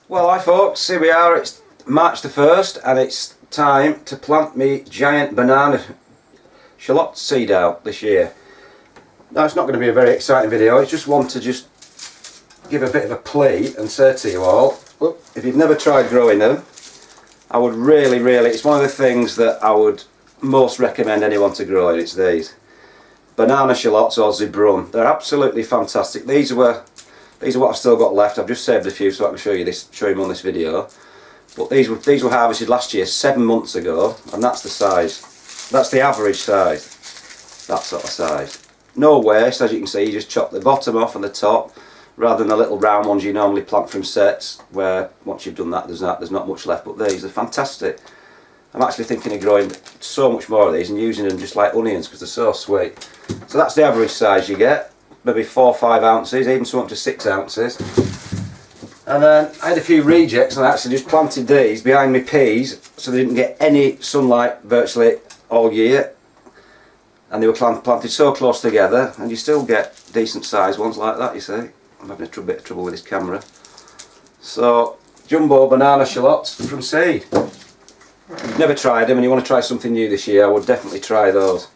Well, hi folks, here we are, it's March the 1st and it's time to plant me Giant Banana Shallot seed out this year. Now it's not going to be a very exciting video, it's just one to just give a bit of a plea and say to you all, if you've never tried growing them, I would really, it's one of the things that I would most recommend anyone to grow, and it's these. Banana Shallots or Zebrunne. They're absolutely fantastic. These are what I've still got left. I've just saved a few so I can show you them on this video. But these were harvested last year, 7 months ago, and that's the size. That's the average size. That sort of size. No waste, as you can see. You just chop the bottom off and the top, rather than the little round ones you normally plant from sets, where once you've done that, there's not much left. But these are fantastic. I'm actually thinking of growing so much more of these and using them just like onions because they're so sweet. So that's the average size you get. Maybe 4 or 5 ounces, even some up to 6 ounces. And then I had a few rejects and I actually just planted these behind my peas so they didn't get any sunlight virtually all year. And they were planted so close together, and you still get decent sized ones like that, you see. I'm having a bit of trouble with this camera. So, Jumbo Banana Shallots from seed. If you've never tried them and you want to try something new this year, I would definitely try those.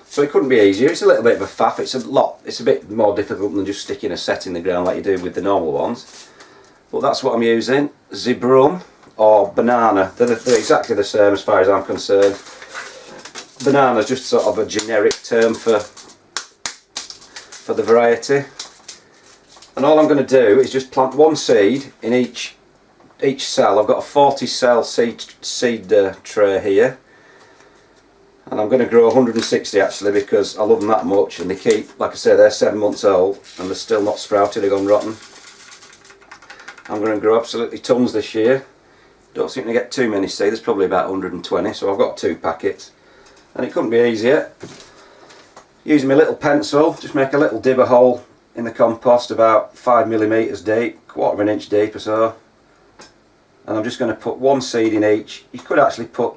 So it couldn't be easier. It's a little bit of a faff. It's a bit more difficult than just sticking a set in the ground like you do with the normal ones. But that's what I'm using. Zebrunne or banana. They're exactly the same as far as I'm concerned. Banana is just sort of a generic term for the variety. And all I'm going to do is just plant one seed in each cell. I've got a 40 cell seed tray here. And I'm going to grow 160 actually because I love them that much, and they keep, like I say, they're 7 months old and they're still not sprouted, they've gone rotten. I'm going to grow absolutely tons this year. Don't seem to get too many seeds, there's probably about 120, so I've got 2 packets. And it couldn't be easier. Using my little pencil, just make a little dibber hole in the compost about 5mm deep, 1/4 inch deep or so. And I'm just going to put one seed in each. You could actually put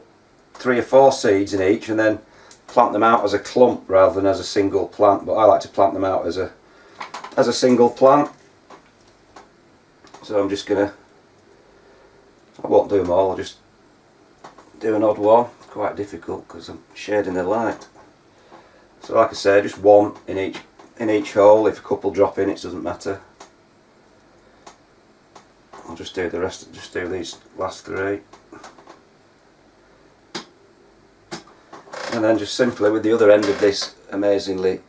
3 or 4 seeds in each and then plant them out as a clump rather than as a single plant, but I like to plant them out as a single plant. So I'm just gonna, I won't do them all, I'll just do an odd one. Quite difficult because I'm shading the light. So like I say, just one in each hole. If a couple drop in, it doesn't matter. I'll just do the rest, just do these last 3. And then just simply with the other end of this amazingly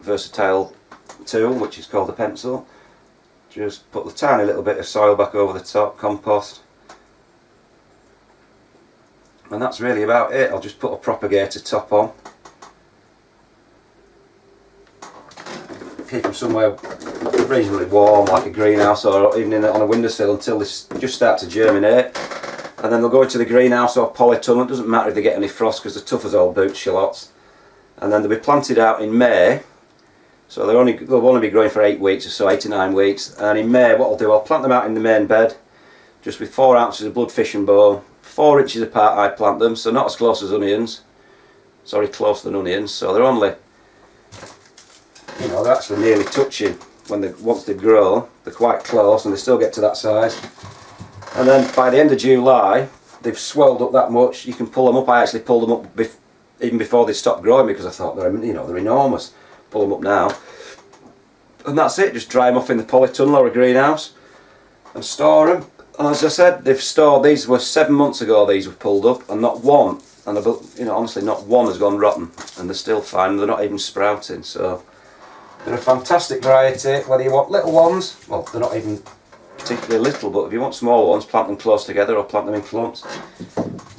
versatile tool, which is called a pencil, just put the tiny little bit of soil back over the top, compost. And that's really about it. I'll just put a propagator top on. Keep them somewhere reasonably warm, like a greenhouse or even on a windowsill until they just start to germinate. And then they'll go into the greenhouse or polytunnel. It doesn't matter if they get any frost because they're tough as old boots, shallots. And then they'll be planted out in May. So they'll only be growing for 8 weeks or so, 8 to 9 weeks. And in May, what I'll do, I'll plant them out in the main bed, just with 4 ounces of bloodfish and bone. 4 inches apart I plant them, so not as close as onions. Sorry, closer than onions. So they're only, you know, they're actually nearly touching once they've grown. They're quite close and they still get to that size. And then by the end of July, they've swelled up that much. You can pull them up. I actually pulled them up even before they stopped growing because I thought they're enormous. Pull them up now, and that's it. Just dry them off in the polytunnel or a greenhouse, and store them. And as I said, they've stored. These were 7 months ago. These were pulled up, and not one, and honestly, not one has gone rotten, and they're still fine. They're not even sprouting. So they're a fantastic variety. Whether you want little ones, well, they're not even particularly little, but if you want smaller ones, plant them close together or plant them in clumps.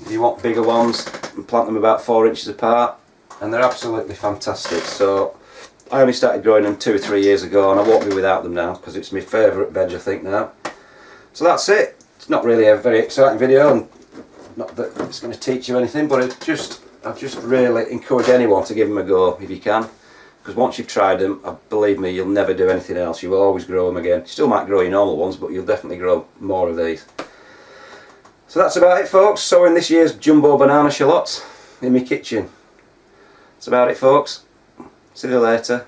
If you want bigger ones, plant them about 4 inches apart, and they're absolutely fantastic. So I only started growing them 2 or 3 years ago, and I won't be without them now because it's my favourite veg, I think, now. So that's it. It's not really a very exciting video, and not that it's going to teach you anything, but I just really encourage anyone to give them a go if you can. Because once you've tried them, believe me, you'll never do anything else. You will always grow them again. You still might grow your normal ones, but you'll definitely grow more of these. So that's about it, folks. Sowing this year's Jumbo Banana Shallots in my kitchen. That's about it, folks. See you later.